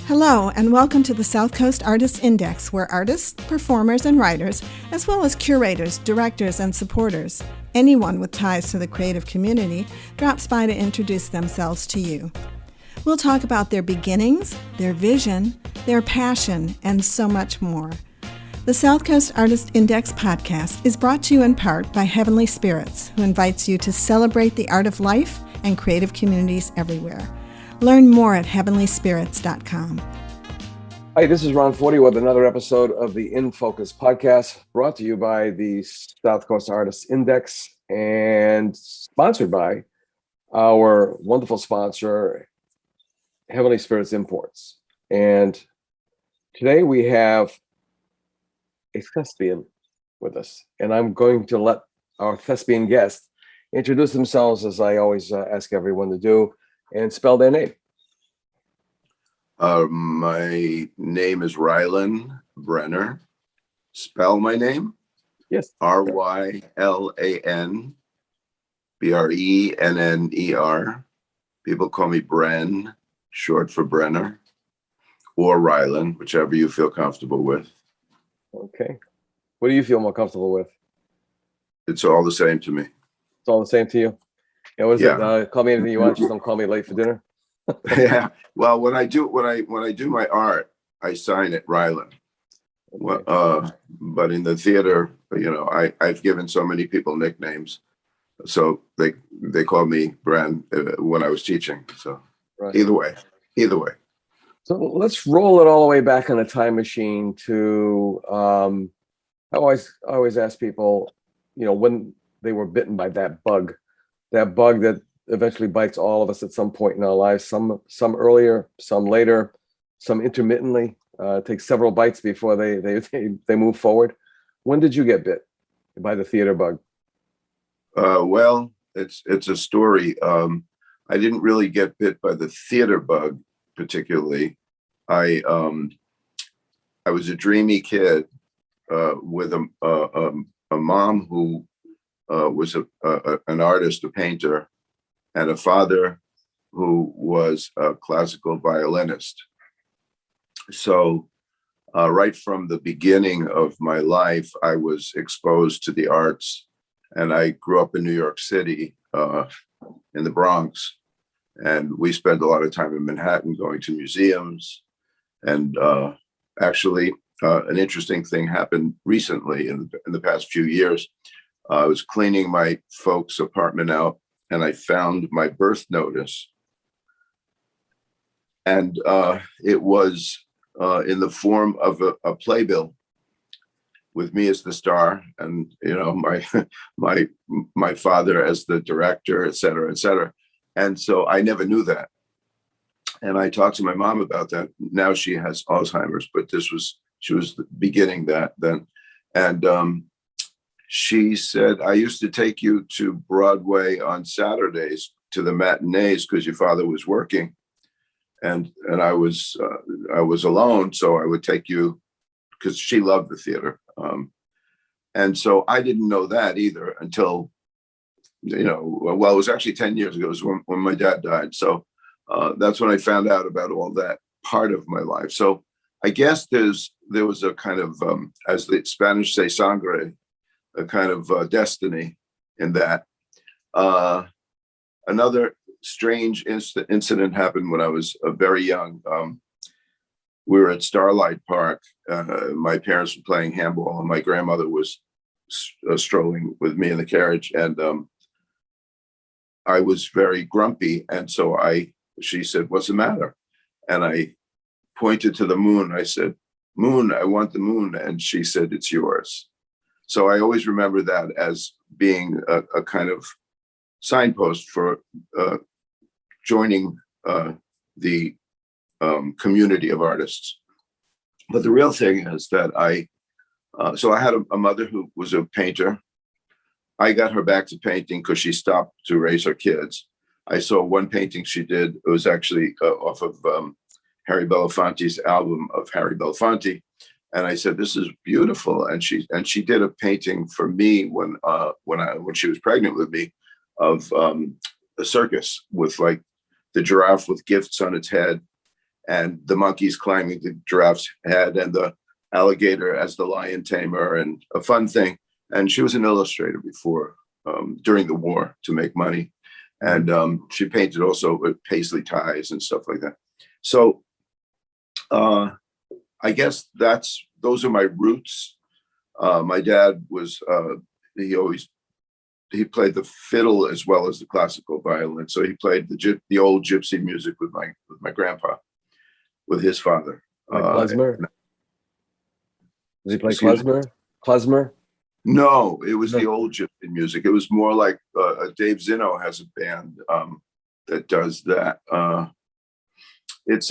Hello, and welcome to the South Coast Artists Index, where artists, performers, and writers, as well as curators, directors, and supporters, anyone with ties to the creative community, drops by to introduce themselves to you. We'll talk about their beginnings, their vision, their passion, and so much more. The South Coast Artist Index podcast is brought to you in part by Heavenly Spirits, who invites you to celebrate the art of life and creative communities everywhere. Learn more at heavenlyspirits.com. Hi, this is Ron Fortier with another episode of the In Focus podcast, brought to you by the South Coast Artists Index and sponsored by our wonderful sponsor, Heavenly Spirits Imports. And today we have a thespian with us, and I'm going to let our thespian guest introduce themselves, as I always ask everyone to do, and spell their name. My name is Rylan Brenner. Spell my name? Yes. Rylan Brenner. People call me Bren, short for Brenner, or Rylan, whichever you feel comfortable with. Okay. What do you feel more comfortable with? It's all the same to me. It's all the same to you? Yeah, what is it? Call me anything you want, just don't call me late for dinner. Yeah. Well, when I do my art, I sign it Rylan. Okay. But in the theater, I've given so many people nicknames, so they call me Bren when I was teaching. So Right. either way. So let's roll it all the way back in a time machine to I always ask people, when they were bitten by that bug that eventually bites all of us at some point in our lives, some earlier, some later, some intermittently. It takes several bites before they move forward. When did you get bit by the theater bug? Well, it's a story. I didn't really get bit by the theater bug particularly. I was a dreamy kid with a mom who was an artist, a painter, and a father who was a classical violinist. So right from the beginning of my life, I was exposed to the arts, and I grew up in New York City, in the Bronx, and we spent a lot of time in Manhattan going to museums. And actually, an interesting thing happened recently in the past few years. I was cleaning my folks' apartment out, and I found my birth notice. And it was in the form of a playbill with me as the star, and my father as the director, et cetera, et cetera. And so I never knew that. And I talked to my mom about that. Now she has Alzheimer's, but she was beginning that then. And she said, I used to take you to Broadway on Saturdays to the matinees because your father was working, and I was alone, so I would take you because she loved the theater. And so I didn't know that either until, it was actually 10 years ago. It was when my dad died. So that's when I found out about all that part of my life. So I guess there was a kind of, as the Spanish say, sangre, a kind of destiny in that. Another strange incident happened when I was very young. We were at Starlight Park. My parents were playing handball, and my grandmother was strolling with me in the carriage, and I was very grumpy. And so she said, "What's the matter?" And I pointed to the moon. I said, "Moon, I want the moon." And she said, "It's yours." So I always remember that as being a kind of signpost for joining the community of artists. But the real thing is that I had a mother who was a painter. I got her back to painting because she stopped to raise her kids. I saw one painting she did. It was actually off of Harry Belafonte's album of Harry Belafonte. And I said, "This is beautiful." And she did a painting for me when she was pregnant with me of a circus with like the giraffe with gifts on its head, and the monkeys climbing the giraffe's head, and the alligator as the lion tamer, and a fun thing. And she was an illustrator before, during the war, to make money. And she painted also with paisley ties and stuff like that. So I guess those are my roots. My dad was, he played the fiddle as well as the classical violin. So he played the old gypsy music with my grandpa, with his father. Like klezmer? Does he play klezmer? Klezmer? No, it was the old gypsy music. It was more like Dave Zinno has a band that does that. It's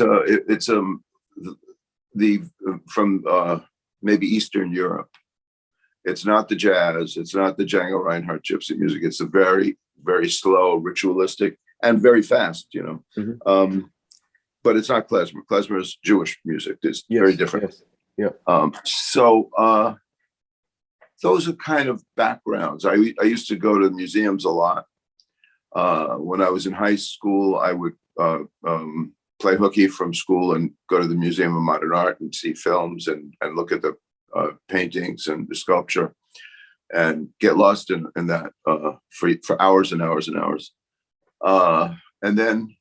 from maybe Eastern Europe. It's not the jazz. It's not the Django Reinhardt gypsy music. It's a very, very slow, ritualistic, and very fast, Mm-hmm. But it's not klezmer. Klezmer is Jewish music. It's very different. Yes. Yeah. So those are kind of backgrounds. I used to go to museums a lot. When I was in high school, I would play hooky from school and go to the Museum of Modern Art and see films and look at the paintings and the sculpture and get lost in that for hours and hours and hours. And then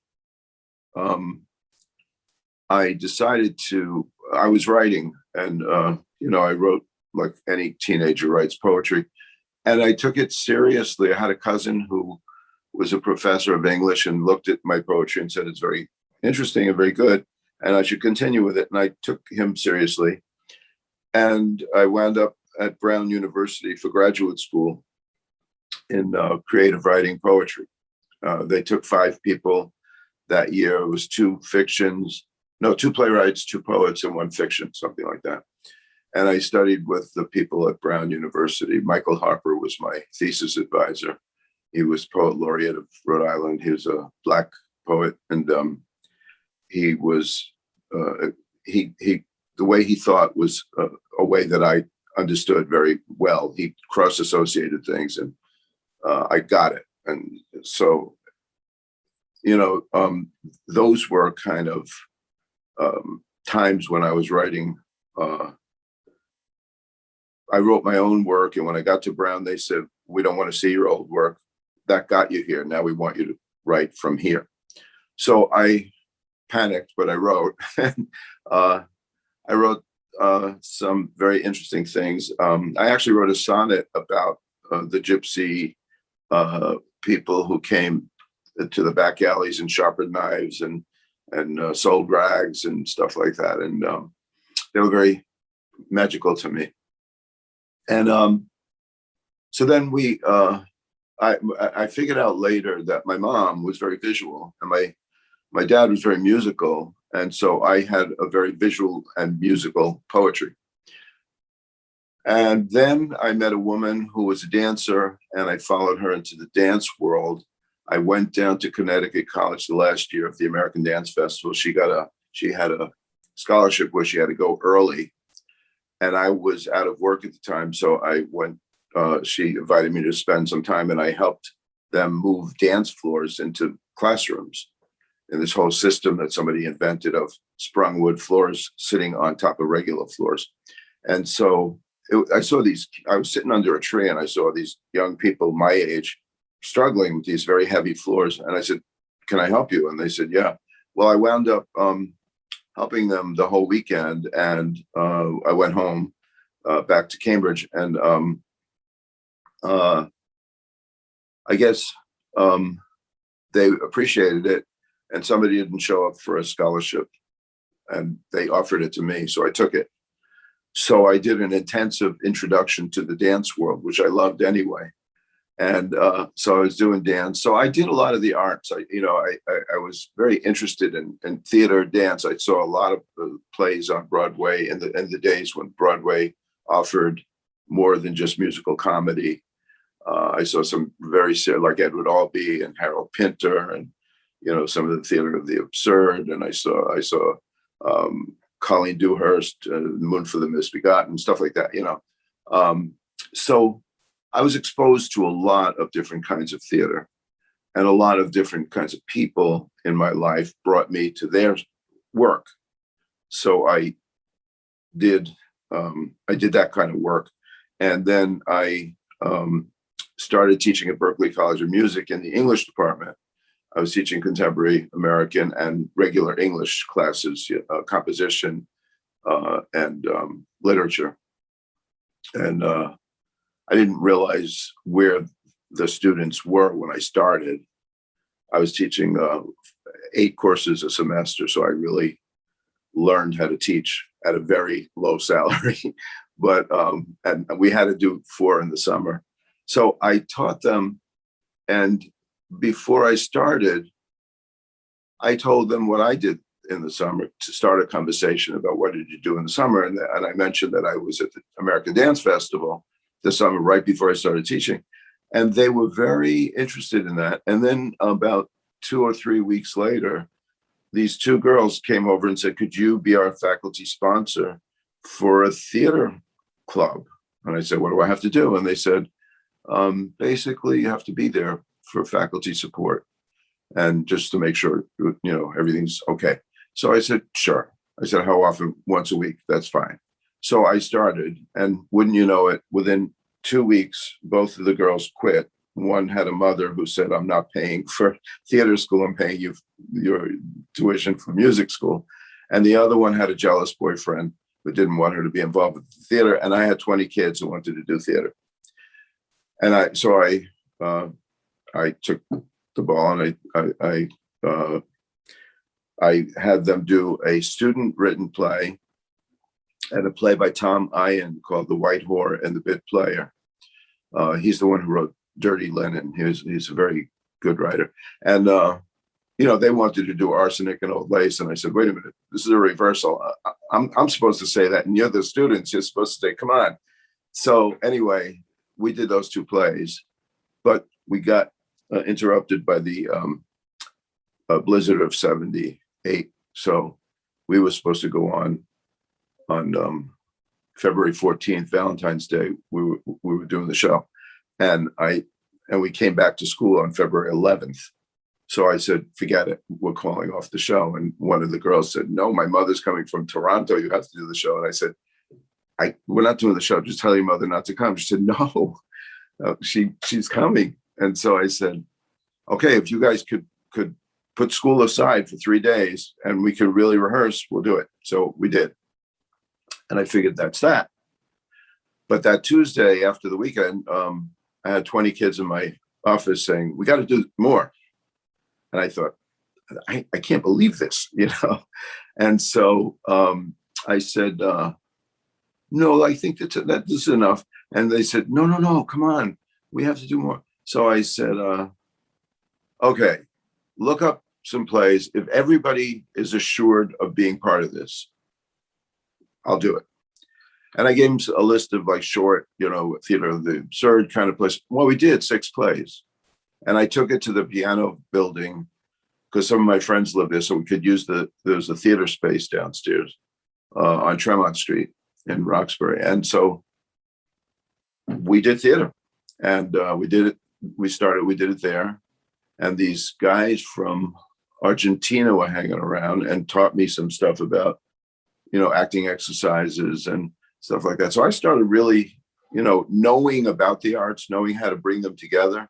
I decided I was writing, and I wrote like any teenager writes poetry, and I took it seriously. I had a cousin who was a professor of English and looked at my poetry and said it's very interesting and very good, and I should continue with it. And I took him seriously, and I wound up at Brown University for graduate school in creative writing poetry. They took 5 people that year. It was 2 playwrights, 2 poets, and 1 fiction, something like that. And I studied with the people at Brown University. Michael Harper was my thesis advisor. He was poet laureate of Rhode Island. He was a Black poet, and he was the way he thought was a way that I understood very well. He cross-associated things, and I got it. And so, those were kind of times when I was writing. I wrote my own work, and when I got to Brown, they said, "We don't want to see your old work. That got you here. Now we want you to write from here." So I panicked, but I wrote. I wrote some very interesting things. I actually wrote a sonnet about the gypsy people who came to the back alleys and sharpened knives and sold rags and stuff like that. And they were very magical to me. And so then I figured out later that my mom was very visual, and my dad was very musical. And so I had a very visual and musical poetry. And then I met a woman who was a dancer, and I followed her into the dance world. I went down to Connecticut College the last year of the American Dance Festival. She had a scholarship where she had to go early, and I was out of work at the time. So I went, she invited me to spend some time, and I helped them move dance floors into classrooms in this whole system that somebody invented of sprung wood floors sitting on top of regular floors. And so I was sitting under a tree, and I saw these young people my age struggling with these very heavy floors. And I said, "Can I help you?" And they said, "Yeah." Well, I wound up helping them the whole weekend. And I went home back to Cambridge, and I guess they appreciated it, and somebody didn't show up for a scholarship, and they offered it to me. So I took it. So I did an intensive introduction to the dance world, which I loved anyway. And so I was doing dance. So I did a lot of the arts. I was very interested in theater, dance. I saw a lot of plays on Broadway in the days when Broadway offered more than just musical comedy. I saw some very like Edward Albee and Harold Pinter, and some of the theater of the absurd. And I saw Colleen Dewhurst, Moon for the Misbegotten, stuff like that. So I was exposed to a lot of different kinds of theater, and a lot of different kinds of people in my life brought me to their work. So did I did that kind of work, and then I started teaching at Berklee College of Music in the English department. I was teaching contemporary American and regular English classes, composition and literature. And I didn't realize where the students were when I started. I was teaching 8 courses a semester, so I really learned how to teach at a very low salary. But and we had to do 4 in the summer. So I taught them, and before I started, I told them what I did in the summer to start a conversation about what did you do in the summer. And I mentioned that I was at the American Dance Festival this summer, right before I started teaching. And they were very interested in that. And then about 2 or 3 weeks later, these 2 girls came over and said, could you be our faculty sponsor for a theater club? And I said, what do I have to do? And they said, basically, you have to be there for faculty support and just to make sure, everything's okay. So I said, sure. I said, how often? Once a week. That's fine. So I started, and wouldn't you know it, within 2 weeks, both of the girls quit. One had a mother who said, I'm not paying for theater school, I'm paying you your tuition for music school. And the other one had a jealous boyfriend who didn't want her to be involved with the theater. And I had 20 kids who wanted to do theater. And I took the ball, and I had them do a student-written play and a play by Tom Ian called The White Whore and the Bit Player. He's the one who wrote Dirty Linen. He's a very good writer. And, they wanted to do Arsenic and Old Lace. And I said, wait a minute, this is a reversal. I'm supposed to say that, and you're the students. You're supposed to say, come on. So anyway, we did those 2 plays, but we got interrupted by the blizzard of '78. So we were supposed to go on February 14th, Valentine's Day. We were doing the show, and we came back to school on February 11th. So I said, forget it, we're calling off the show. And one of the girls said, no, my mother's coming from Toronto, you have to do the show. And I said, we're not doing the show, just tell your mother not to come. She said, no, she's coming. And so I said, okay, if you guys could put school aside for 3 days and we could really rehearse, we'll do it. So we did. And I figured that's that. But that Tuesday after the weekend, I had 20 kids in my office saying, we got to do more. And I thought, I can't believe this, And so I said, no, I think that this is enough. And they said, no, come on, we have to do more. So I said, okay, look up some plays. If everybody is assured of being part of this, I'll do it. And I gave him a list of like short, theater of the absurd kind of plays. Well, we did 6 plays. And I took it to the piano building because some of my friends live there. So we could use there's a theater space downstairs on Tremont Street in Roxbury. And so we did theater, and we did it there. And these guys from Argentina were hanging around and taught me some stuff about, acting exercises and stuff like that. So I started really, knowing about the arts, knowing how to bring them together,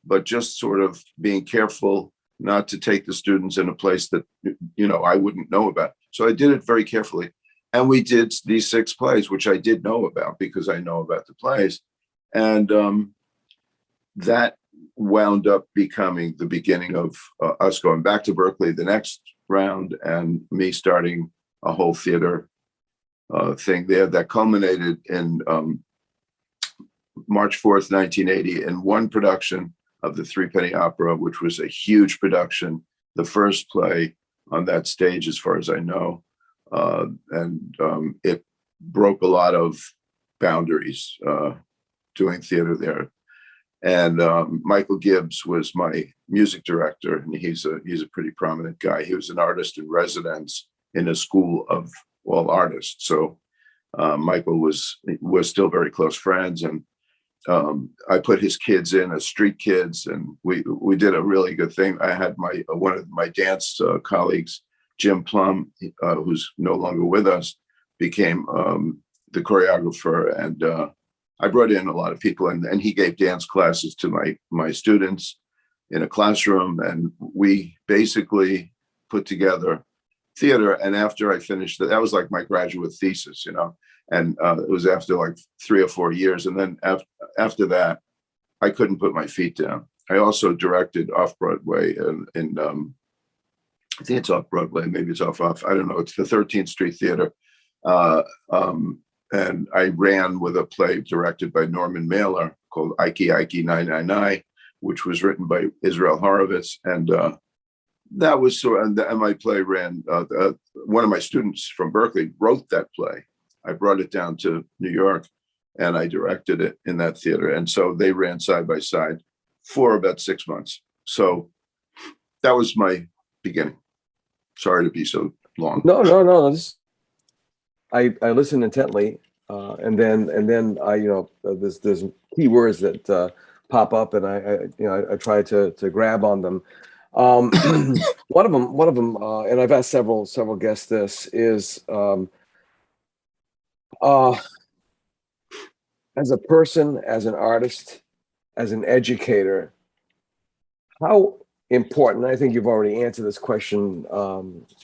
but just sort of being careful not to take the students in a place that, I wouldn't know about. So I did it very carefully. And we did these 6 plays, which I did know about because I know about the plays. And that wound up becoming the beginning of us going back to Berklee the next round and me starting a whole theater thing there that culminated in March 4th, 1980, in one production of the Threepenny Opera, which was a huge production, the first play on that stage, as far as I know. And it broke a lot of boundaries doing theater there. And Michael Gibbs was my music director, and he's a pretty prominent guy. He was an artist in residence in a school of all artists. So Michael was still very close friends, and I put his kids in as street kids, and we did a really good thing. I had one of my dance colleagues Jim Plum, who's no longer with us, became the choreographer, and I brought in a lot of people, and he gave dance classes to my students in a classroom, and we basically put together theater. And after I finished that was like my graduate thesis, and it was after like 3 or 4 years. And then after that, I couldn't put my feet down. I also directed off-Broadway in I think it's off-Broadway, maybe it's off. I don't know. It's the 13th Street Theater. And I ran with a play directed by Norman Mailer called Ike 999, which was written by Israel Horovitz. And that was and my play ran, one of my students from Berklee wrote that play. I brought it down to New York and I directed it in that theater. And so they ran side by side for about 6 months. So that was my beginning. Sorry to be so long. No. I listened intently, and then I there's key words that pop up, and I try to grab on them. One of them, and I've asked several guests this is as a person, as an artist, as an educator, how important, I think you've already answered this question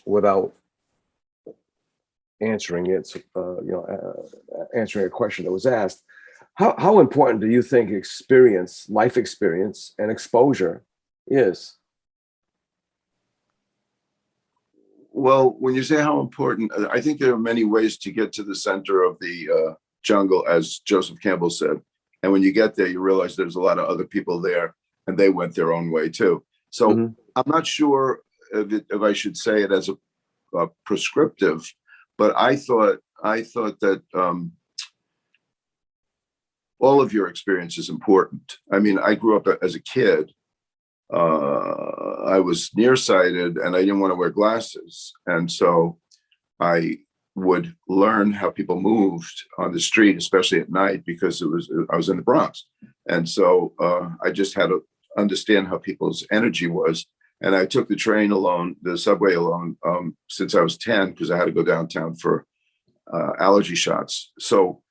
without answering it, answering a question that was asked. How important do you think life experience and exposure is? Well, when you say how important, I think there are many ways to get to the center of the jungle, as Joseph Campbell said. And when you get there, you realize there's a lot of other people there, and they went their own way too. So I'm not sure if I should say it as a prescriptive, but I thought that all of your experience is important. I mean, I grew up as a kid. I was nearsighted and I didn't want to wear glasses. And so I would learn how people moved on the street, especially at night, because I was in the Bronx. And so I just had to understand how people's energy was. And I took the train alone, the subway alone, since I was 10, because I had to go downtown for allergy shots. So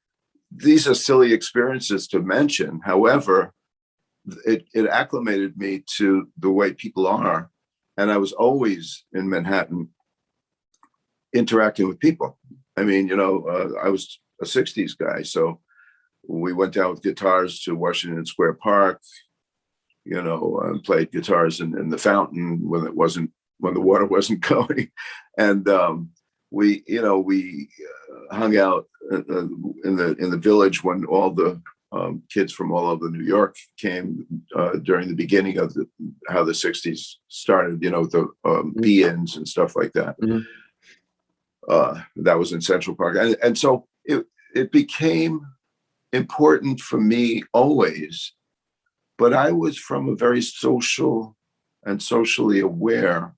these are silly experiences to mention. However, it acclimated me to the way people are. And I was always in Manhattan interacting with people. I mean, I was a 60s guy. So we went down with guitars to Washington Square Park, and played guitars in the fountain when the water wasn't going. And we hung out in the village when all the kids from all over New York came during the beginning of how the 60s started, with the be-ins and stuff like that. That was in Central Park. And so it became important for me always, but I was from a very social and socially aware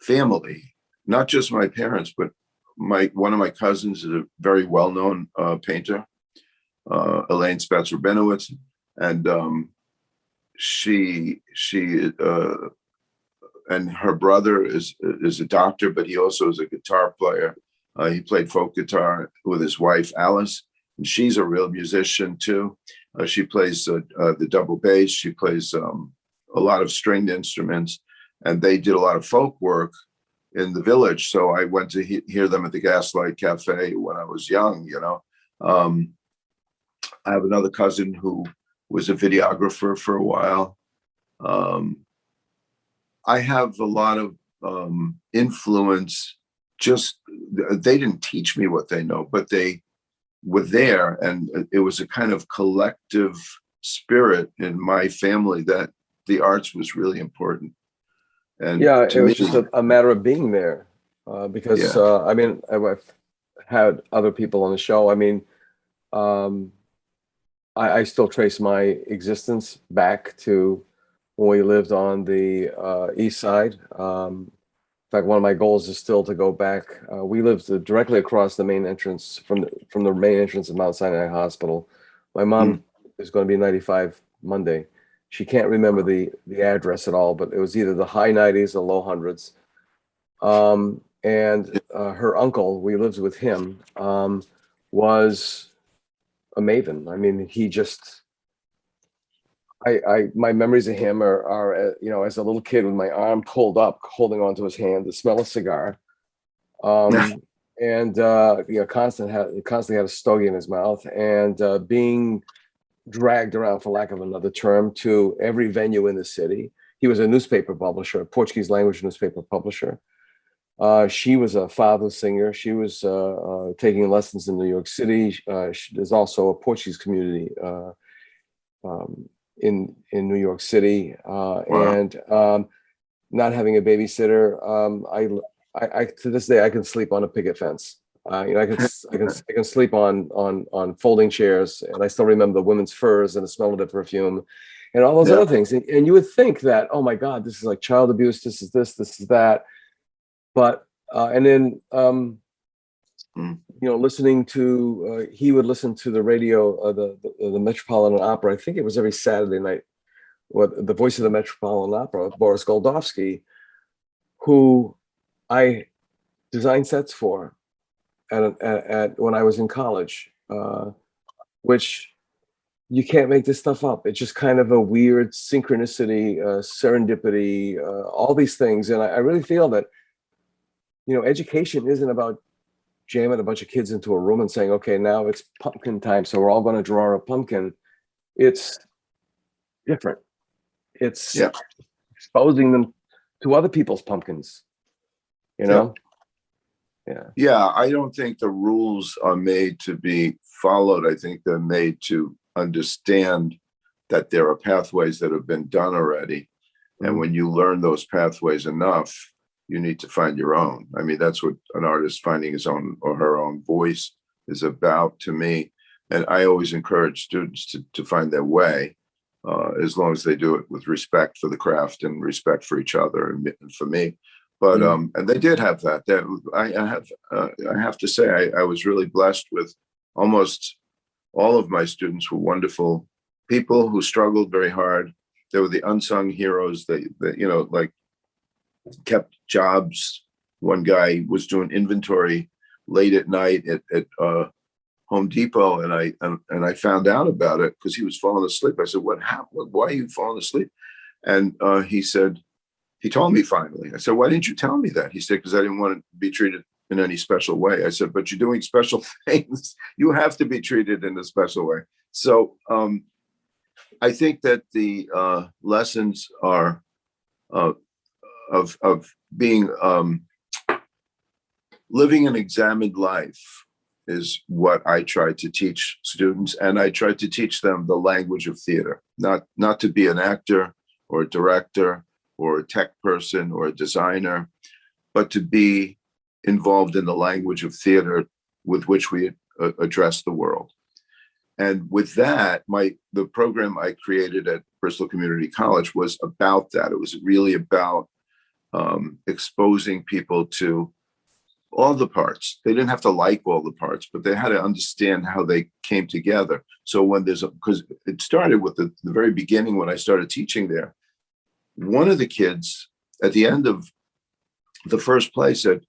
family, not just my parents, but one of my cousins is a very well-known painter, Elaine Spatzer-Benowitz, and she and her brother is a doctor, but he also is a guitar player. He played folk guitar with his wife Alice, and she's a real musician too. She plays the double bass. She plays a lot of stringed instruments, and they did a lot of folk work in the village. So I went to hear them at the Gaslight Cafe when I was young. I have another cousin who was a videographer for a while. I have a lot of influence. Just they didn't teach me what they know, but they were there, and it was a kind of collective spirit in my family that the arts was really important. And it was just a matter of being there, because I mean, I've had other people on the show. I mean, I still trace my existence back to when we lived on the East Side. In fact, one of my goals is still to go back. We lived directly across the main entrance from the main entrance of Mount Sinai Hospital. My mom is going to be 95 Monday. She can't remember the address at all, but it was either the high 90s or low hundreds. And her uncle, we lived with him, was a maven. I mean, he just, my memories of him are, as a little kid with my arm pulled up, holding onto his hand, the smell of cigar. And constantly had a stogie in his mouth, and being dragged around, for lack of another term, to every venue in the city. He was a newspaper publisher, a Portuguese language newspaper publisher. She was a fado singer. She was taking lessons in New York City. There's also a Portuguese community in New York City, Wow. and not having a babysitter. I to this day I can sleep on a picket fence. I can sleep on folding chairs, and I still remember the women's furs and the smell of the perfume, and all those other things. And you would think that, oh my God, this is like child abuse. This is this. This is that. But and then listening to he would listen to the radio, the Metropolitan Opera. I think it was every Saturday night. With the voice of the Metropolitan Opera, Boris Goldovsky, who I designed sets for at when I was in college, which you can't make this stuff up. It's just kind of a weird synchronicity, serendipity, all these things. And I really feel that, education isn't about jamming a bunch of kids into a room and saying, okay, now it's pumpkin time, so we're all going to draw a pumpkin. It's different. It's exposing them to other people's pumpkins. Yeah, I don't think the rules are made to be followed. I think they're made to understand that there are pathways that have been done already. And when you learn those pathways enough, you need to find your own. I mean, that's what an artist finding his own or her own voice is about to me. And I always encourage students to find their way, as long as they do it with respect for the craft and respect for each other and for me. But and they did have that. I have to say, I was really blessed with almost all of my students were wonderful people who struggled very hard. They were the unsung heroes that like kept jobs. One guy was doing inventory late at night at Home Depot, and I found out about it because he was falling asleep. I said, "What happened? Why are you falling asleep?" And he said, he told me finally. I said, "Why didn't you tell me that?" He said, "Because I didn't want to be treated in any special way." I said, "But you're doing special things. You have to be treated in a special way." So I think that the lessons are of being living an examined life is what I try to teach students, and I try to teach them the language of theater, not to be an actor or a director or a tech person or a designer, but to be involved in the language of theater with which we address the world. And with that, the program I created at Bristol Community College was about that. It was really about exposing people to all the parts. They didn't have to like all the parts, but they had to understand how they came together. So when because it started with the very beginning when I started teaching there, one of the kids at the end of the first play said,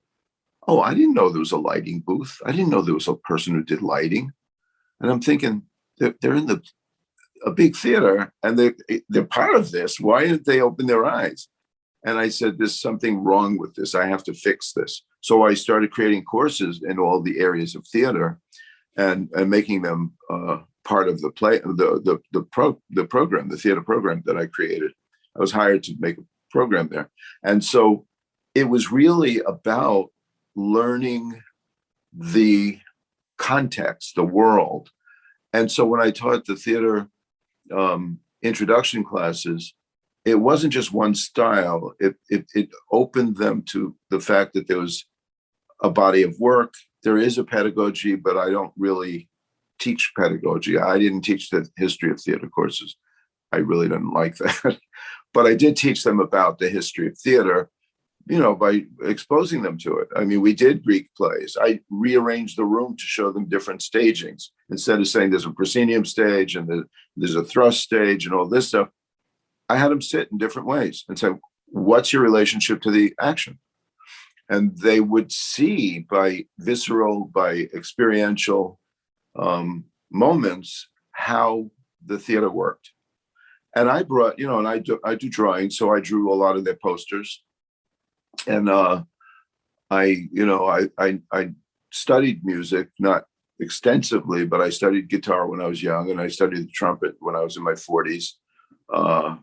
"Oh, I didn't know there was a lighting booth. I didn't know there was a person who did lighting." And I'm thinking, they're in a big theater and they're part of this. Why didn't they open their eyes? And I said, "There's something wrong with this. I have to fix this." So I started creating courses in all the areas of theater and making them part of the play, the program, the theater program that I created. I was hired to make a program there. And so it was really about learning the context, the world. And so when I taught the theater introduction classes, it wasn't just one style. It opened them to the fact that there was a body of work. There is a pedagogy, but I don't really teach pedagogy. I didn't teach the history of theater courses. I really didn't like that. But I did teach them about the history of theater, by exposing them to it. I mean, we did Greek plays. I rearranged the room to show them different stagings. Instead of saying there's a proscenium stage and there's a thrust stage and all this stuff, I had them sit in different ways and say, "What's your relationship to the action?" and they would see by visceral, by experiential moments how the theater worked. And I brought, and I do drawing, so I drew a lot of their posters. And I studied music, not extensively, but I studied guitar when I was young, and I studied the trumpet when I was in my 40s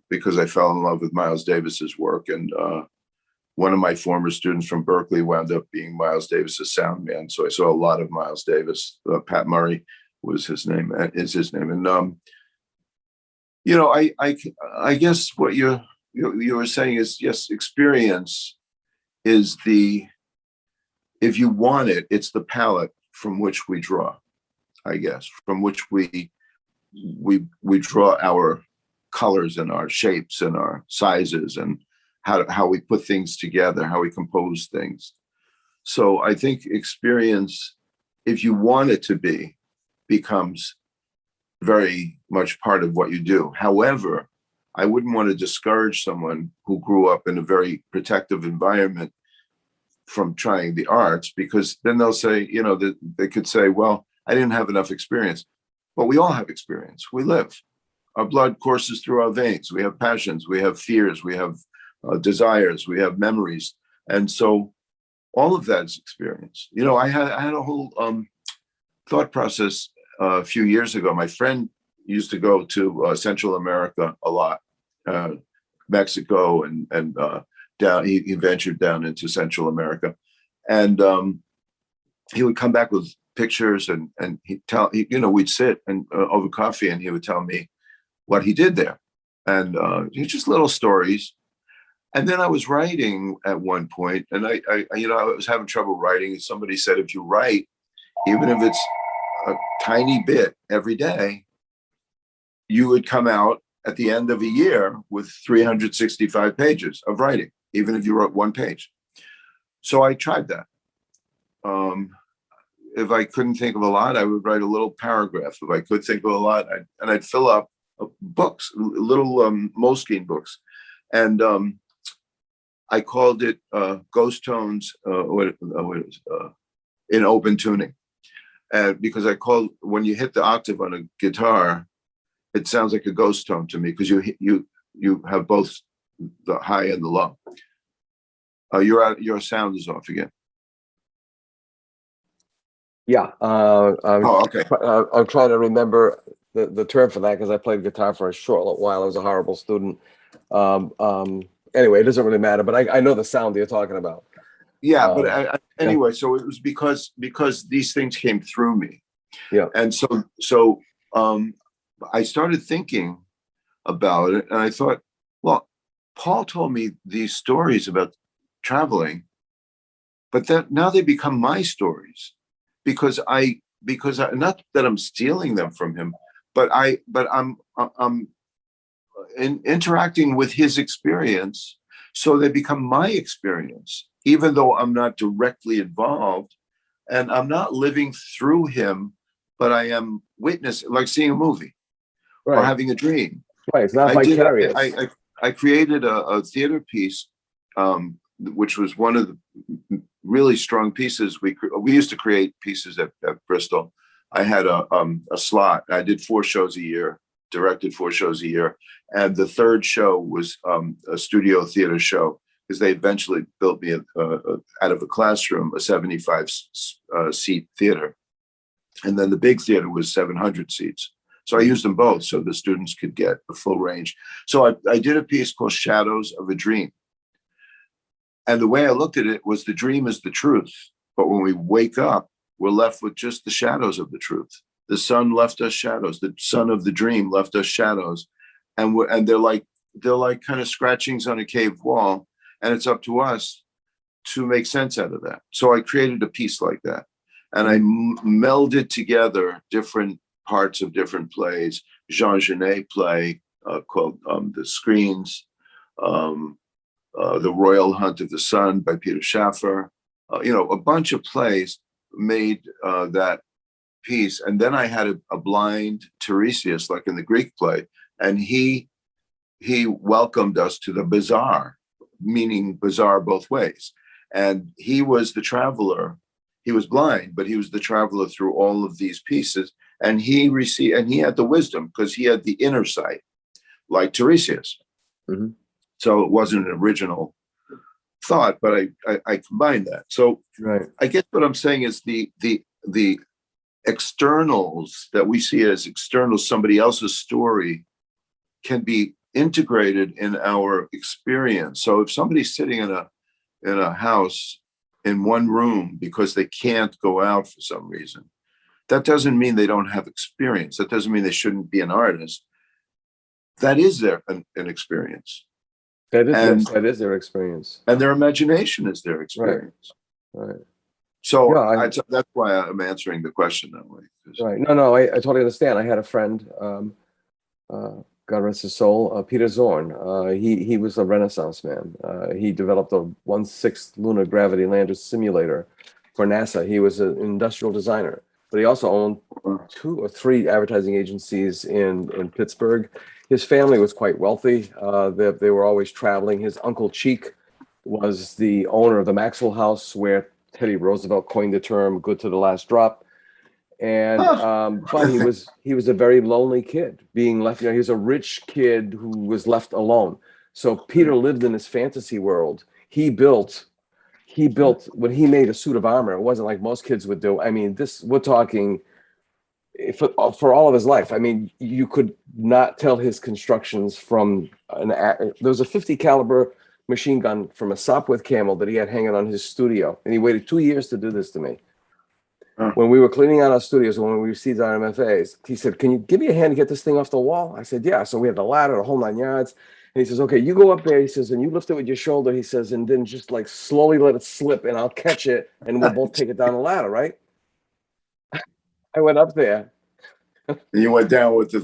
because I fell in love with Miles Davis's work. And one of my former students from Berklee wound up being Miles Davis's sound man. So I saw a lot of Miles Davis. Pat Murray was his name, is his name. And I guess what you were saying is, yes, experience is if you want it, it's the palette from which we draw, I guess, from which we draw our colors and our shapes and our sizes and how we put things together, how we compose things. So I think experience, if you want it to be, becomes very much part of what you do. However, I wouldn't want to discourage someone who grew up in a very protective environment from trying the arts, because then they'll say, they could say, well, I didn't have enough experience. But we all have experience. We live. Our blood courses through our veins. We have passions. We have fears. We have desires. We have memories. And so all of that is experience. I had a whole thought process a few years ago. My friend used to go to Central America a lot, Mexico and down. He ventured down into Central America, and he would come back with pictures, and we'd sit and over coffee, and he would tell me what he did there, and just little stories. And then I was writing at one point, and I was having trouble writing. And somebody said, if you write, even if it's a tiny bit every day, you would come out at the end of a year with 365 pages of writing, even if you wrote one page. So I tried that. If I couldn't think of a lot, I would write a little paragraph. If I could think of a lot, I'd fill up books, little Moleskine books. And I called it Ghost Tones in Open Tuning. Because when you hit the octave on a guitar, it sounds like a ghost tone to me, because you have both the high and the low. Your sound is off again. Yeah. Okay. I'm trying to remember the term for that, because I played guitar for a short while. I was a horrible student. Anyway, it doesn't really matter, but I know the sound that you're talking about. Yeah, but anyway, so it was because these things came through me. Yeah. And so I started thinking about it, and I thought, well, Paul told me these stories about traveling, but now they become my stories, because not that I'm stealing them from him, but I'm interacting with his experience, so they become my experience, even though I'm not directly involved, and I'm not living through him, but I am witness, like seeing a movie. Right. Or having a dream. Right, it's not vicarious. I created a theater piece, which was one of the really strong pieces. We used to create pieces at Bristol. I had a slot. I did 4 shows a year, directed 4 shows a year, and the third show was a studio theater show, because they eventually built me out of a classroom a 75 seat theater, and then the big theater was 700 seats. So I used them both so the students could get the full range. So I did a piece called Shadows of a Dream. And the way I looked at it was, the dream is the truth. But when we wake up, we're left with just the shadows of the truth. The sun left us shadows. The sun of the dream left us shadows. And they're like kind of scratchings on a cave wall. And it's up to us to make sense out of that. So I created a piece like that. And I melded together different parts of different plays. Jean Genet play called The Screens, The Royal Hunt of the Sun by Peter Schaffer, a bunch of plays made that piece. And then I had a blind Tiresias, like in the Greek play, and he welcomed us to the bizarre, meaning bizarre both ways. And he was the traveler. He was blind, but he was the traveler through all of these pieces. And he had the wisdom because he had the inner sight, like Tiresias. Mm-hmm. So it wasn't an original thought, but I combined that. So right. I guess what I'm saying is the externals that we see as externals, somebody else's story, can be integrated in our experience. So if somebody's sitting in a house in one room because they can't go out for some reason, that doesn't mean they don't have experience. That doesn't mean they shouldn't be an artist. That is an experience. That is their experience. And their imagination is their experience. Right. So yeah, that's why I'm answering the question that way. Right. No, I totally understand. I had a friend, God rest his soul, Peter Zorn. He was a Renaissance man. He developed a 1/6 lunar gravity lander simulator for NASA. He was an industrial designer, but he also owned 2 or 3 advertising agencies in Pittsburgh. His family was quite wealthy. They were always traveling. His uncle Cheek was the owner of the Maxwell House, where Teddy Roosevelt coined the term "good to the last drop." And but he was a very lonely kid, being left. He was a rich kid who was left alone. So Peter lived in this fantasy world. He built when he made a suit of armor. It wasn't like most kids would do. I mean, we're talking for all of his life. I mean, you could not tell his constructions from there was a 50 caliber machine gun from a Sopwith Camel that he had hanging on his studio, and he waited 2 years to do this to me. When we were cleaning out our studios, when we received our MFAs, he said, "Can you give me a hand to get this thing off the wall?" I said, "Yeah." So we had the ladder, the whole 9 yards. And he says, "Okay, you go up there," he says, "and you lift it with your shoulder," he says, "and then just like slowly let it slip, and I'll catch it, and we'll both take it down the ladder, right?" I went up there. And you went down with the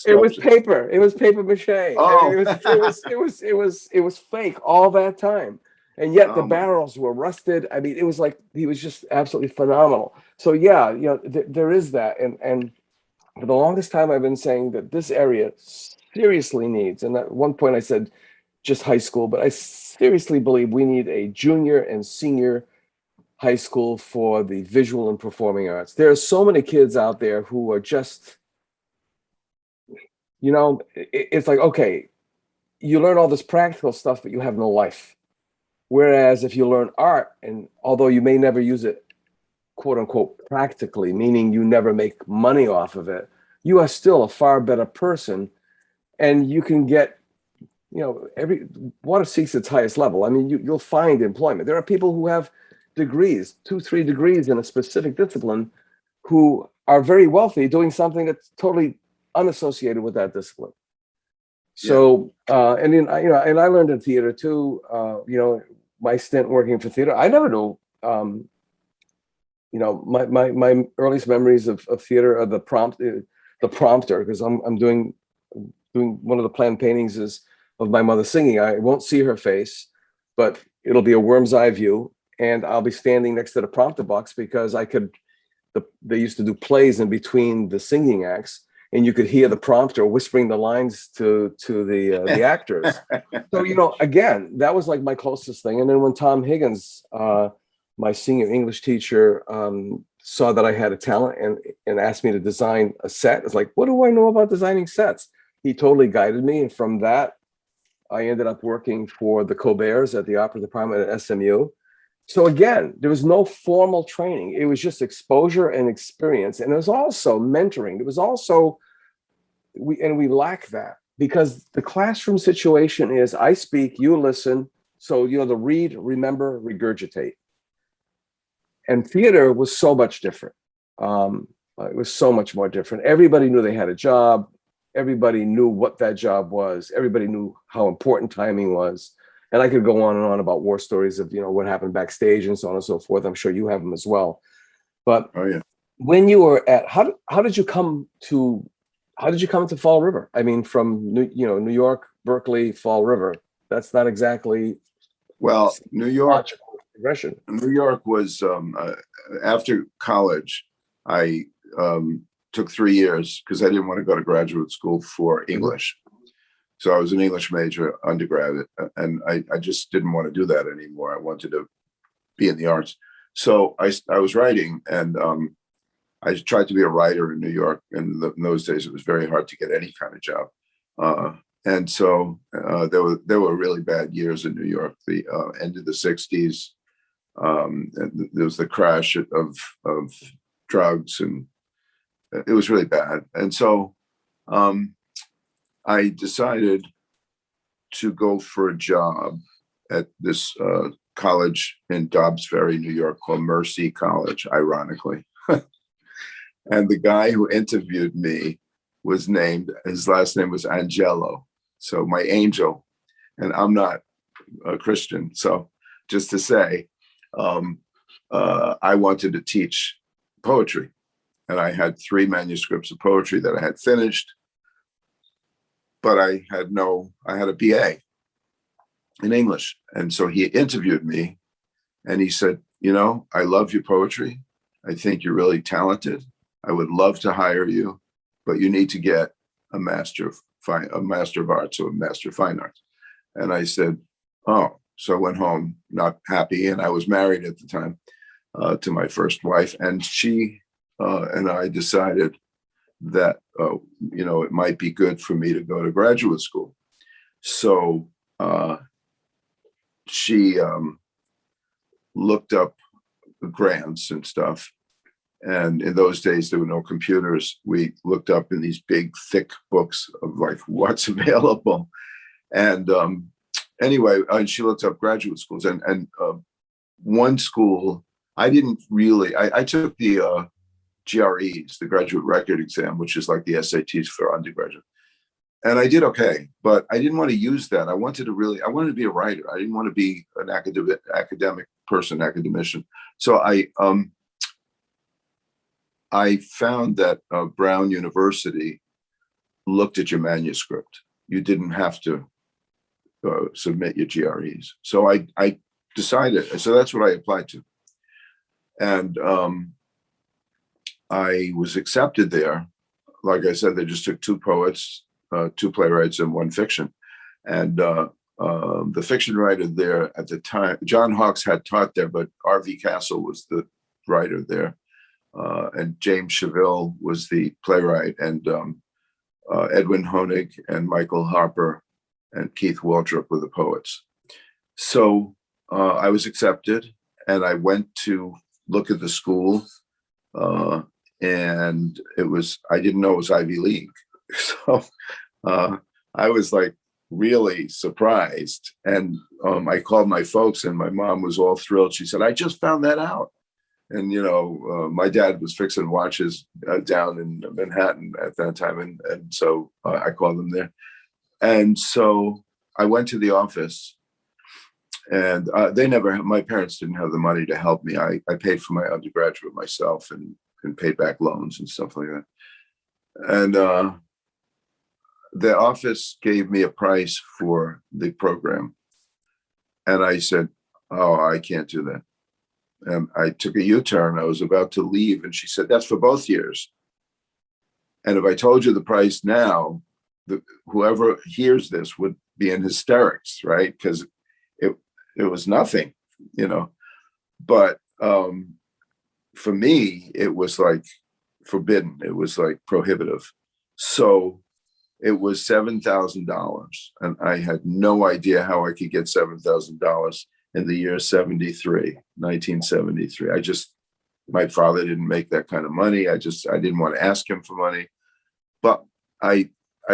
It was paper. It was paper mache. Oh. It was fake all that time. And yet the barrels were rusted. I mean, it was like he was just absolutely phenomenal. So yeah, there is that. And for the longest time, I've been saying that this area seriously needs. And at one point, I said just high school, but I seriously believe we need a junior and senior high school for the visual and performing arts. There are so many kids out there who are just, it's like, okay, you learn all this practical stuff, but you have no life. Whereas if you learn art, and although you may never use it, quote unquote, practically, meaning you never make money off of it, you are still a far better person. And you can get, every water seeks its highest level. I mean, you'll find employment. There are people who have degrees, 2-3 degrees in a specific discipline, who are very wealthy doing something that's totally unassociated with that discipline. So, and then, and I learned in theater too, my stint working for theater, I never knew, my earliest memories of theater are the prompter, because I'm doing one of the planned paintings is of my mother singing. I won't see her face, but it'll be a worm's eye view. And I'll be standing next to the prompter box because they used to do plays in between the singing acts, and you could hear the prompter whispering the lines to the actors. So, again, that was like my closest thing. And then when Tom Higgins, my senior English teacher, saw that I had a talent and asked me to design a set, it's like, what do I know about designing sets? He totally guided me. And from that, I ended up working for the Colberts at the opera department at SMU. So again, there was no formal training. It was just exposure and experience. And it was also mentoring. It was also, we lack that because the classroom situation is I speak, you listen. So, the read, remember, regurgitate. And theater was so much different. It was so much more different. Everybody knew they had a job. Everybody knew what that job was. Everybody knew how important timing was. And I could go on and on about war stories of, what happened backstage and so on and so forth. I'm sure you have them as well. But when you were how did you come to Fall River? I mean, from New York, Berklee, Fall River. That's not exactly New York progression. New York was after college. I took 3 years because I didn't want to go to graduate school for English. So I was an English major undergrad, and I just didn't want to do that anymore. I wanted to be in the arts. So I was writing, and I tried to be a writer in New York. And in those days, it was very hard to get any kind of job. And so there were really bad years in New York. The end of the '60s, and there was the crash of drugs, and it was really bad. And so I decided to go for a job at this college in Dobbs Ferry, New York, called Mercy College, ironically. And the guy who interviewed me his last name was Angelo. So my angel, and I'm not a Christian. So just to say, I wanted to teach poetry, and I had 3 manuscripts of poetry that I had finished, but I had a BA in English. And so he interviewed me, and he said, I love your poetry. I think you're really talented. I would love to hire you, but you need to get a Master of Arts or a Master of Fine Arts. And I said, oh. So I went home not happy, and I was married at the time to my first wife, and she and I decided that it might be good for me to go to graduate school. So she looked up grants and stuff. And in those days, there were no computers. We looked up in these big, thick books of like what's available. And anyway, and she looked up graduate schools. And one school, I didn't really, I took the GREs, the graduate record exam, which is like the SATs for undergraduate. And I did okay, but I didn't want to use that. I wanted to be a writer. I didn't want to be an academic person, academician. So I found that Brown University looked at your manuscript. You didn't have to submit your GREs. So I decided, so that's what I applied to. And I was accepted there. Like I said, they just took 2 poets, 2 playwrights, and 1 fiction. And the fiction writer there at the time, John Hawkes had taught there, but R.V. Castle was the writer there. And James Cheville was the playwright, and Edwin Honig and Michael Harper and Keith Waldrop were the poets. So I was accepted, and I went to look at the school, and I didn't know it was Ivy League. So I was like really surprised. And I called my folks, and my mom was all thrilled. She said, I just found that out. And, my dad was fixing watches down in Manhattan at that time. And so I called them there. And so I went to the office, and my parents didn't have the money to help me. I paid for my undergraduate myself and paid back loans and stuff like that. And the office gave me a price for the program. And I said, oh, I can't do that. And I took a U-turn. I was about to leave, and she said, that's for both years. And if I told you the price now, whoever hears this would be in hysterics, right? Because it was nothing, But for me, it was like forbidden. It was like prohibitive. So it was $7,000, and I had no idea how I could get $7,000 in the year 1973. My father didn't make that kind of money. I didn't want to ask him for money, but I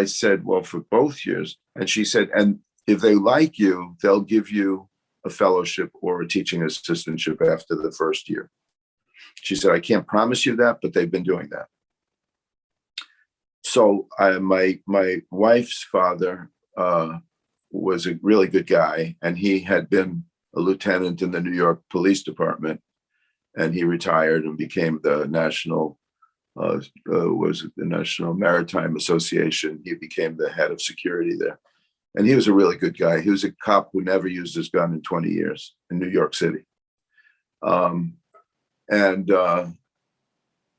said, well, for both years. And she said, and if they like you, they'll give you a fellowship or a teaching assistantship after the first year. She said, I can't promise you that, but they've been doing that. So my wife's father was a really good guy, and he had been a lieutenant in the New York Police Department, and he retired and became the National Maritime Association. He became the head of security there, and he was a really good guy. He was a cop who never used his gun in 20 years in New York City. And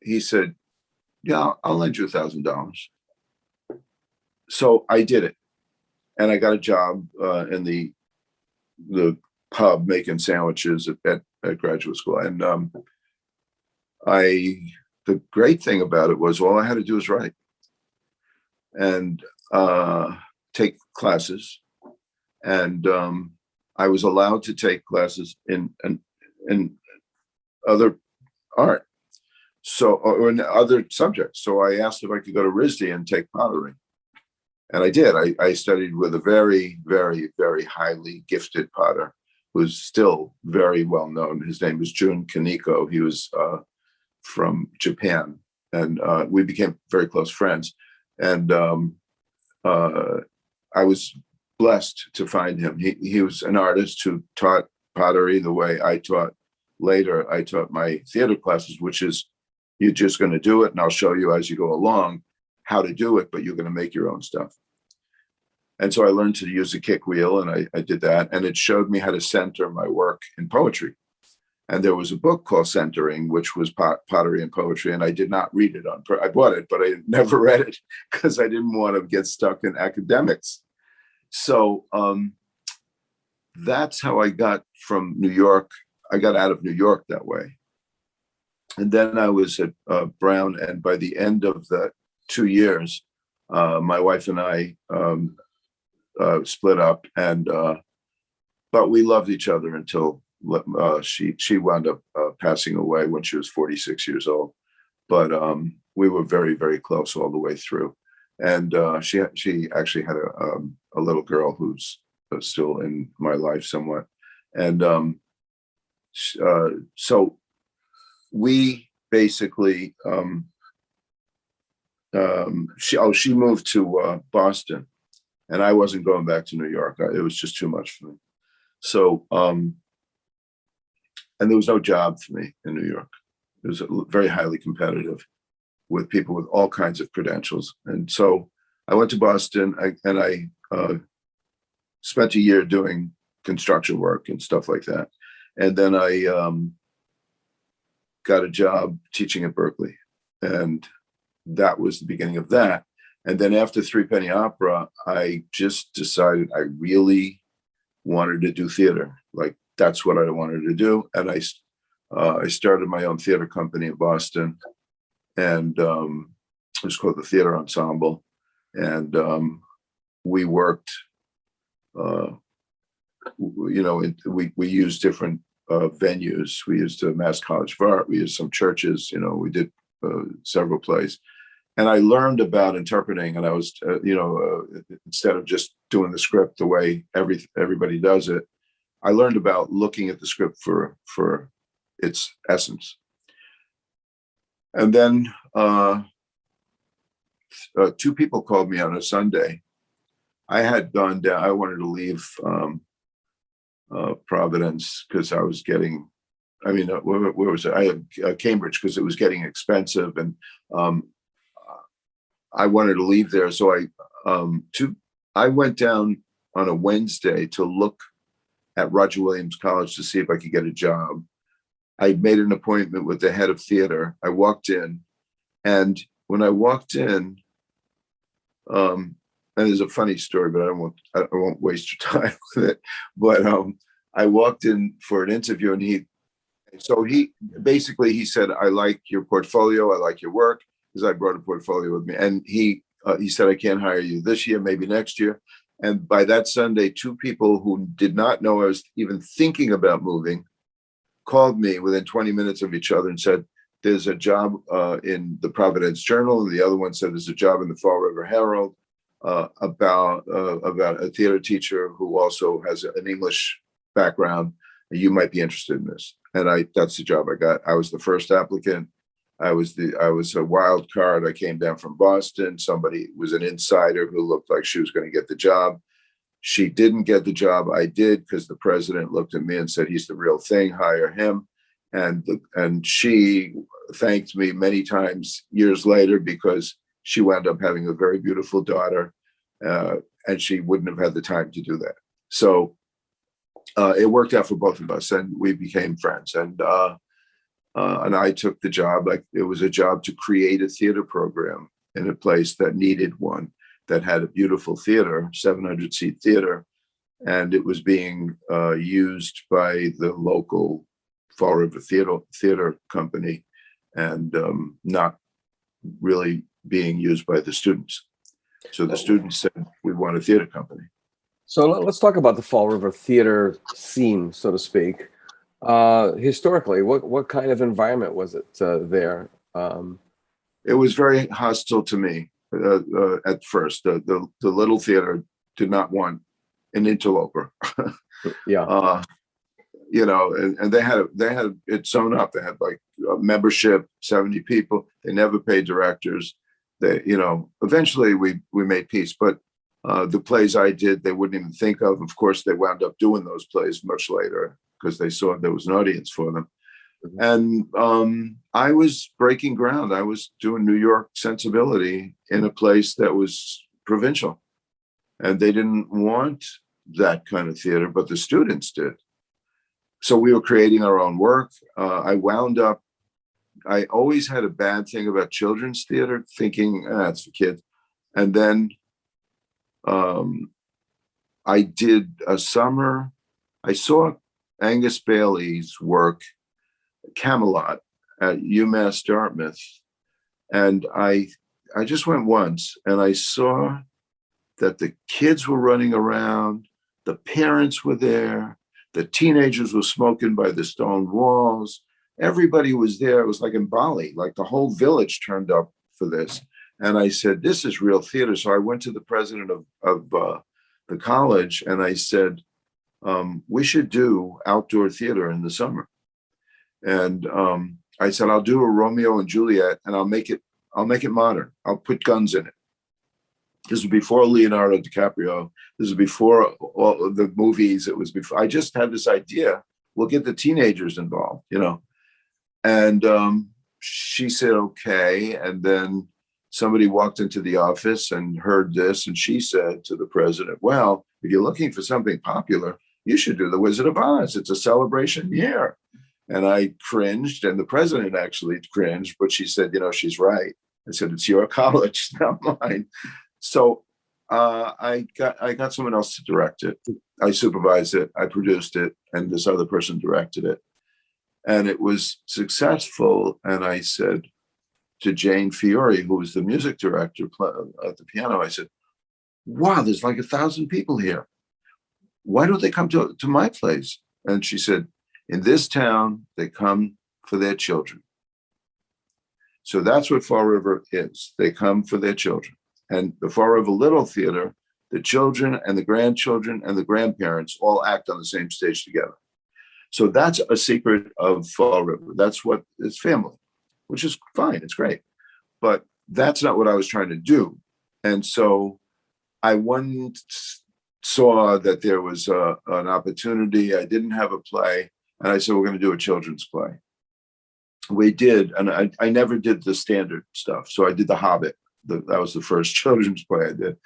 he said, yeah, I'll lend you $1,000. So I did it, and I got a job in the pub making sandwiches at at graduate school. And the great thing about it was all I had to do was write and take classes. And I was allowed to take classes in other art, or in other subjects. So I asked if I could go to RISD and take pottery. And I did. I studied with a very, very, very highly gifted potter who's still very well known. His name was Jun Kaneko. He was from Japan. And we became very close friends. And I was blessed to find him. He was an artist who taught pottery the way I taught. Later, I taught my theater classes, which is you're just going to do it, and I'll show you as you go along how to do it, but you're going to make your own stuff. And so I learned to use a kick wheel, and I did that, and it showed me how to center my work in poetry. And there was a book called Centering, which was pottery and poetry, and I did not read it I bought it, but I never read it because I didn't want to get stuck in academics. So that's how I got from New York. I got out of New York that way. And then I was at Brown, and by the end of the 2 years, my wife and I split up, and but we loved each other until she wound up passing away when she was 46 years old. But we were very, very close all the way through. And she actually had a little girl who's still in my life somewhat. And so we basically, she moved to Boston, and I wasn't going back to New York. It was just too much for me. So, and there was no job for me in New York. It was very highly competitive with people with all kinds of credentials. And so I went to Boston, and I spent a year doing construction work and stuff like that. And then I got a job teaching at Berklee, and that was the beginning of that. And then after Three Penny Opera, I just decided I really wanted to do theater. Like, that's what I wanted to do. And I started my own theater company in Boston, and it was called the Theater Ensemble. And we worked, we used different venues. We used the Mass College of Art. We used some churches. We did several plays. And I learned about interpreting, and I was, instead of just doing the script the way everybody does it, I learned about looking at the script for its essence. And then two people called me on a Sunday. I had gone down. I wanted to leave Providence because I was getting. Where was it? I had Cambridge because it was getting expensive, and I wanted to leave there. So I went down on a Wednesday to look at Roger Williams College to see if I could get a job. I made an appointment with the head of theater. I walked in, and when I walked in, and there's a funny story, but I won't waste your time with it. But I walked in for an interview, and he said, "I like your portfolio. I like your work," because I brought a portfolio with me. And he said, "I can't hire you this year, maybe next year." And by that Sunday, two people who did not know I was even thinking about moving called me within 20 minutes of each other and said, "There's a job in the Providence Journal." And the other one said, "There's a job in the Fall River Herald about a theater teacher who also has an English background. You might be interested in this." And that's the job I got. I was the first applicant. I was a wild card. I came down from Boston. Somebody was an insider who looked like she was going to get the job. She didn't get the job. I did, because the president looked at me and said, "He's the real thing. Hire him." And she thanked me many times years later, because she wound up having a very beautiful daughter, and she wouldn't have had the time to do that. So it worked out for both of us, and we became friends. And I took the job. Like, it was a job to create a theater program in a place that needed one, that had a beautiful theater, 700-seat theater, and it was being used by the local Fall River Theater Company, and not really being used by the students. So the students said, we want a theater company. So let's talk about the Fall River theater scene, so to speak. Historically, what kind of environment was it there? It was very hostile to me at first. The little theater did not want an interloper. Yeah. And they had it sewn up. They had like a membership, 70 people. They never paid directors. They, eventually we made peace, but the plays I did, they wouldn't even think of. Of course, they wound up doing those plays much later because they saw there was an audience for them. And I was breaking ground. I was doing New York sensibility in a place that was provincial, and they didn't want that kind of theater, but the students did. So we were creating our own work. I always had a bad thing about children's theater, thinking, it's for kids. And then I did a summer. I saw Angus Bailey's work, Camelot, at UMass Dartmouth. And I just went once, and I saw that the kids were running around, the parents were there, the teenagers were smoking by the stone walls. Everybody was there. It was like in Bali, like the whole village turned up for this. And I said, this is real theater. So I went to the president of the college, and I said, we should do outdoor theater in the summer. And I said, I'll do a Romeo and Juliet, and I'll make it modern. I'll put guns in it. This was before Leonardo DiCaprio. This was before all of the movies. It was before. I just had this idea. We'll get the teenagers involved, And she said, okay. And then somebody walked into the office and heard this. And she said to the president, well, if you're looking for something popular, you should do The Wizard of Oz. It's a celebration year. And I cringed, and the president actually cringed, but she said, she's right. I said, it's your college, not mine. So I got someone else to direct it. I supervised it, I produced it, and this other person directed it. And it was successful. And I said to Jane Fiore, who was the music director at the piano, I said, wow, there's like 1,000 people here. Why don't they come to my place? And she said, in this town, they come for their children. So that's what Fall River is. They come for their children. And the Fall River Little Theater, the children and the grandchildren and the grandparents all act on the same stage together. So that's a secret of Fall River. That's what is family, which is fine. It's great. But that's not what I was trying to do. And so I once saw that there was an opportunity. I didn't have a play. And I said, we're going to do a children's play. We did. And I never did the standard stuff. So I did The Hobbit. That was the first children's play I did.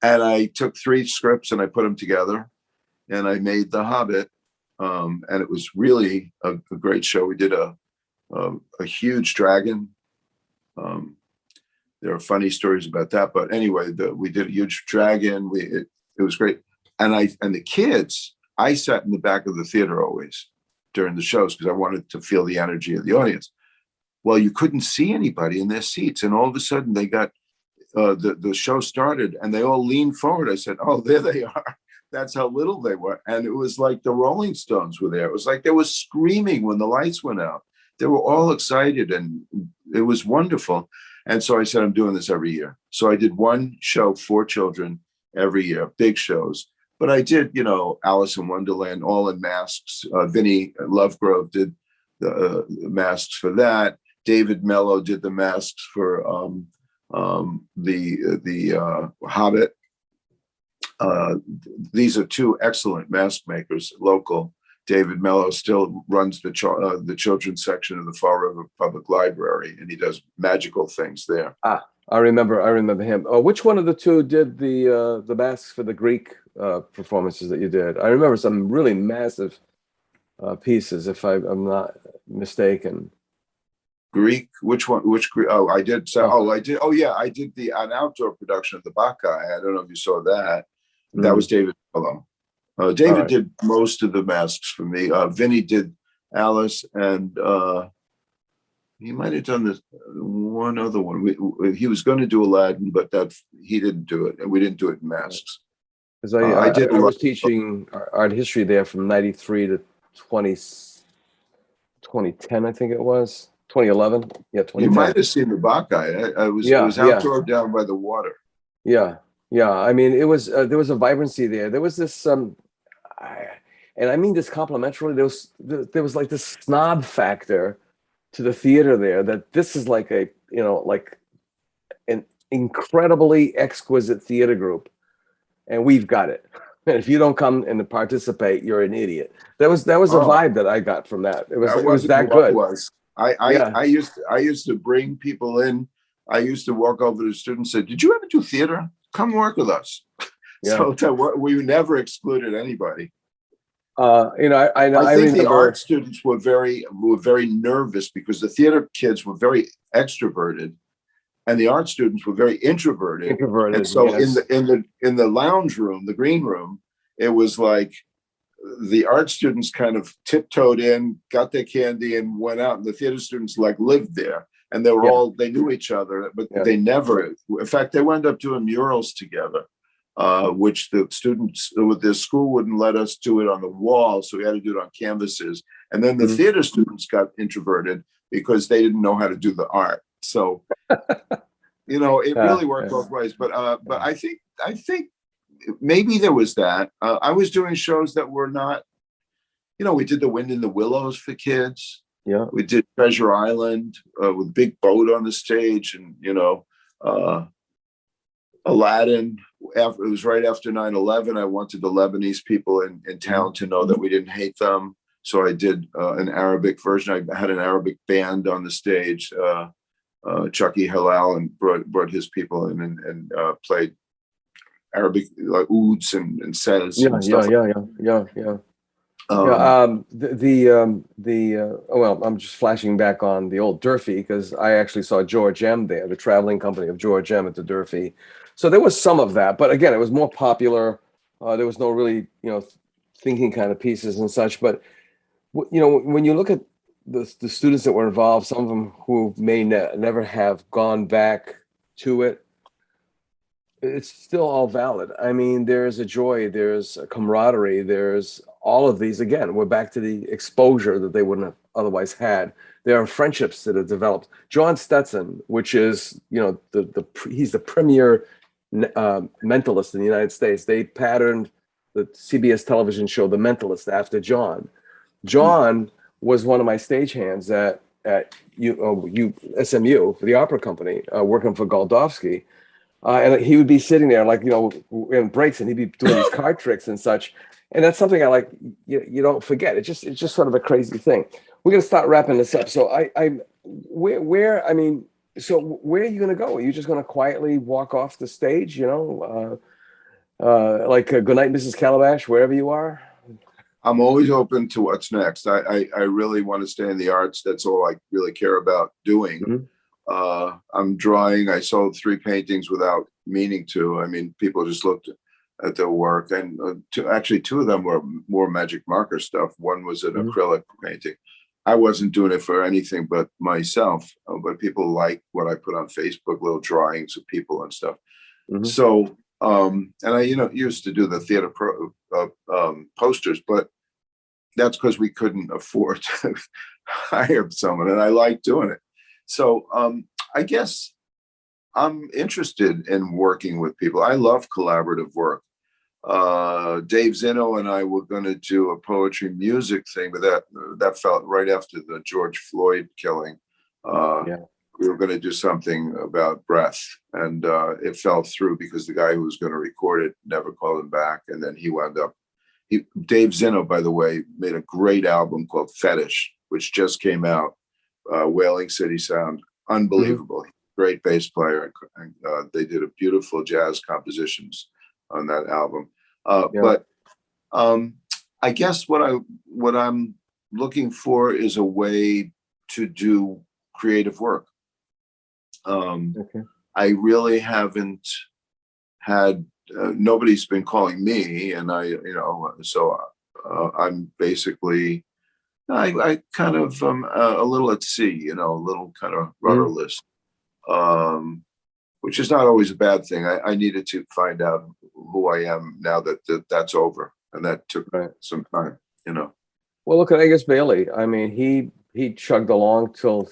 And I took 3 scripts and I put them together. And I made The Hobbit. And it was really a great show. We did a huge dragon. There are funny stories about that. But anyway, we did a huge dragon. It was great. And the kids, I sat in the back of the theater always during the shows because I wanted to feel the energy of the audience. Well, you couldn't see anybody in their seats. And all of a sudden they got, the show started and they all leaned forward. I said, oh, there they are. That's how little they were. And it was like the Rolling Stones were there. It was like they were screaming when the lights went out. They were all excited and it was wonderful. And so I said, I'm doing this every year. So I did one show for children every year, big shows. But I did, Alice in Wonderland, all in masks. Vinnie Lovegrove did the masks for that. David Mello did the masks for the Hobbit. These are 2 excellent mask makers, local. David Mello still runs the children's section of the Fall River Public Library, and he does magical things there. I remember him. Which one of the 2 did the masks for the Greek performances that you did? I remember some really massive pieces, if I'm not mistaken. Greek? Which one? Which Greek? Oh, I did. I did. Oh, yeah, I did an outdoor production of the Bacchae. I don't know if you saw that. That was David Mello. David did most of the masks for me. Vinnie did Alice, and he might have done this one other one. He was going to do Aladdin, but he didn't do it, and we didn't do it in masks. Because I did. I was teaching art history there from 93 to 2010, I think it was. 2011. Yeah, 2010. You might have seen the Bacchae. It was outdoor down by the water. Yeah. I mean, it was there was a vibrancy there. There was this and I mean this complimentarily. There was like this snob factor to the theater there, that this is like a, like an incredibly exquisite theater group, and we've got it. And if you don't come and participate, you're an idiot. That was a vibe that I got from that. It was that good. I used to bring people in. I used to walk over to students and say, "Did you ever do theater? Come work with us." Yeah. So we never excluded anybody. I think the remember, art students were very nervous because the theater kids were very extroverted, and the art students were very introverted. And so yes. in the lounge room, the green room, it was like the art students kind of tiptoed in, got their candy, and went out. And the theater students like lived there, and they were they knew each other, but they never. In fact, they wound up doing murals together. Which the students with their school wouldn't let us do it on the wall, so we had to do it on canvases. And then the theater students got introverted because they didn't know how to do the art. So, it really worked both ways. But I think maybe there was that. I was doing shows that were not, we did The Wind in the Willows for kids. Yeah, we did Treasure Island with big boat on the stage, and Aladdin. It was right after 9/11. I wanted the Lebanese people in town to know that we didn't hate them. So I did an Arabic version. I had an Arabic band on the stage. Chucky Halal and brought his people in and played Arabic, like ouds and says. Yeah. Well, I'm just flashing back on the old Durfee, because I actually saw George M. there, the traveling company of George M. at the Durfee. So there was some of that, but again, it was more popular. There was no really, thinking kind of pieces and such. But when you look at the students that were involved, some of them who may never have gone back to it, it's still all valid. I mean, there's a joy, there's a camaraderie, there's all of these. Again, we're back to the exposure that they wouldn't have otherwise had. There are friendships that have developed. John Stetson, which is, he's the premier mentalist in the United States. They patterned the CBS television show The Mentalist after John. John was one of my stagehands at SMU, for the opera company, working for Goldovsky. And he would be sitting there, like, in breaks, and he'd be doing these card tricks and such. And that's something I like, you don't forget. It's just sort of a crazy thing. We're going to start wrapping this up. So where are you going to go? Are you just going to quietly walk off the stage, like Good Night, Mrs. Calabash, wherever you are? I'm always open to what's next. I really want to stay in the arts. That's all I really care about doing. Mm-hmm. I'm drawing. I sold 3 paintings without meaning to. I mean, people just looked at their work, and 2 of them were more magic marker stuff. One was an acrylic painting. I wasn't doing it for anything but myself, but people like what I put on Facebook, little drawings of people and stuff. Mm-hmm. So, and I, used to do the theater posters, but that's because we couldn't afford to hire someone, and I like doing it. So I guess I'm interested in working with people. I love collaborative work. Dave Zinno and I were going to do a poetry music thing, but that felt right after the George Floyd killing. We were going to do something about breath, and it fell through because the guy who was going to record it never called him back, and then he wound up. Dave Zinno, by the way, made a great album called Fetish, which just came out. Wailing City Sound, unbelievable. Mm-hmm. Great bass player, and they did a beautiful jazz compositions on that album. But I guess what I'm looking for is a way to do creative work. I really haven't had. Nobody's been calling me, and I'm basically I kind of a little at sea, a little kind of rudderless, which is not always a bad thing. I needed to find out who I am now that's over, and that took some time. Well, look at Angus Bailey. I mean, he chugged along till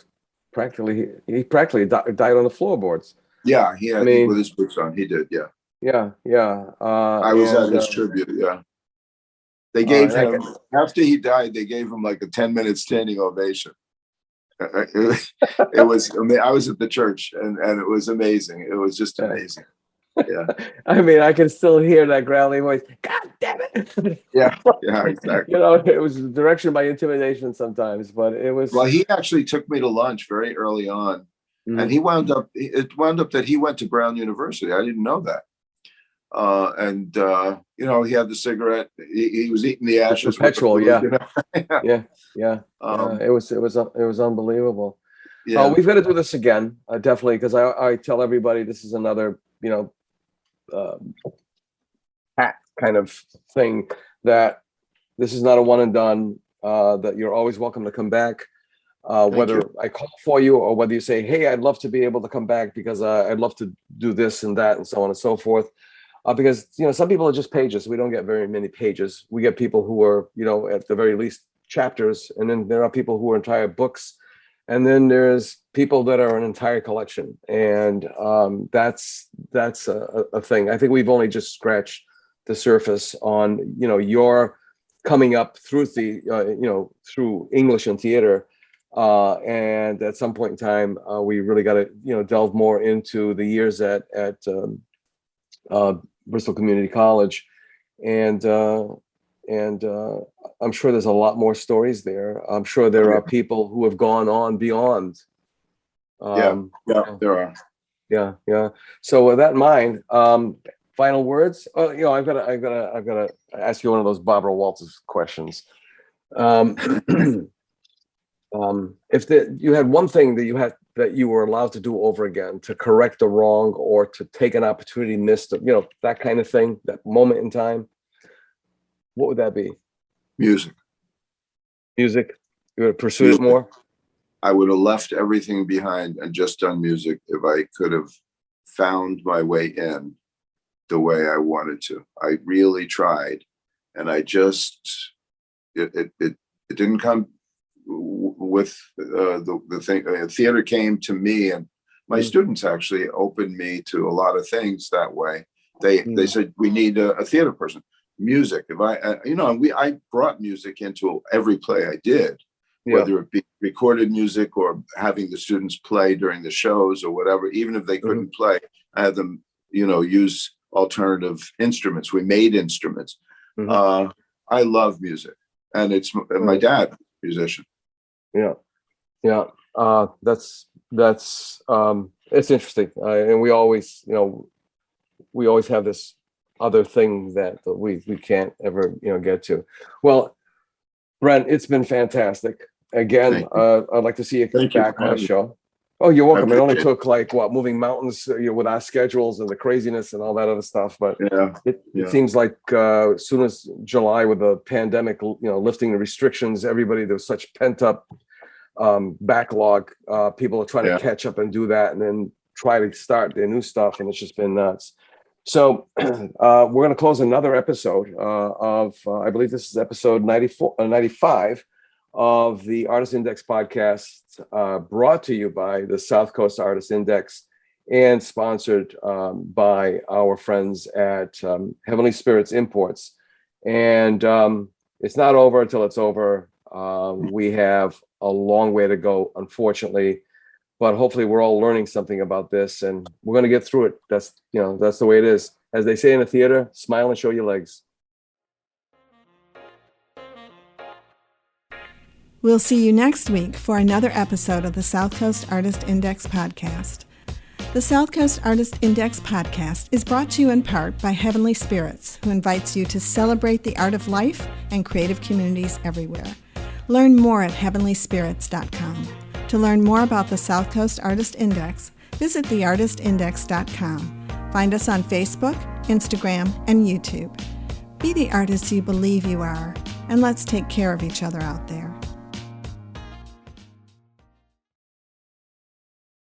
he practically died on the floorboards. Yeah, he had with his boots on. He did, yeah. Yeah. I was at his tribute, yeah. They gave him, after he died, they gave him like a 10-minute standing ovation. It was, I was at the church and it was amazing. It was just amazing. Yeah. I mean, I can still hear that growly voice. God damn it. Yeah, exactly. It was direction by intimidation sometimes, but it was. Well, he actually took me to lunch very early on, and it wound up that he went to Brown University. I didn't know that. He had the cigarette. He was eating the ashes. Perpetual, yeah. Yeah. It was unbelievable. Yeah. We've got to do this again, definitely, because I tell everybody this is another, hat kind of thing, that this is not a one and done, that you're always welcome to come back, whether I call for you or whether you say, hey, I'd love to be able to come back because I'd love to do this and that and so on and so forth. Because, some people are just pages. We don't get very many pages. We get people who are, at the very least chapters. And then there are people who are entire books. And then there's people that are an entire collection. And that's a thing. I think we've only just scratched the surface on, your coming up through through English and theater. And at some point in time, we really got to, delve more into the years at Bristol Community College, and I'm sure there's a lot more stories there. I'm sure there are people who have gone on beyond. There are. Yeah. So with that in mind, final words. I've got to ask you one of those Barbara Walters questions. If you had one thing that you were allowed to do over again, to correct a wrong or to take an opportunity missed, that kind of thing, that moment in time, what would that be? Music. You would have pursued it more? I would have left everything behind and just done music if I could have found my way in the way I wanted to. I really tried, and I just, it didn't come with the thing. Theater came to me, and my students actually opened me to a lot of things that way. They said, we need a theater person. Music. If I brought music into every play I did, whether it be recorded music or having the students play during the shows or whatever. Even if they couldn't play, I had them, use alternative instruments. We made instruments. I love music, and it's my dad, musician. Yeah. That's it's interesting, and we always have this other thing that we can't ever get to. Well, Brent, it's been fantastic. Again, I'd like to see you come back on the show. Oh, you're welcome. It only took moving mountains, with our schedules and the craziness and all that other stuff. But it seems like as soon as July, with the pandemic, lifting the restrictions, there was such pent up backlog. People are trying to catch up and do that, and then try to start their new stuff, and it's just been nuts. So we're going to close another episode of, I believe this is episode 95 of the Artist Index podcast, brought to you by the South Coast Artist Index and sponsored by our friends at Heavenly Spirits Imports. And it's not over until it's over. We have a long way to go, unfortunately, but hopefully we're all learning something about this, and we're going to get through it. That's the way it is. As they say in the theater, smile and show your legs. We'll see you next week for another episode of the South Coast Artist Index podcast. The South Coast Artist Index podcast is brought to you in part by Heavenly Spirits, who invites you to celebrate the art of life and creative communities everywhere. Learn more at heavenlyspirits.com. To learn more about the South Coast Artist Index, visit theartistindex.com. Find us on Facebook, Instagram, and YouTube. Be the artist you believe you are, and let's take care of each other out there.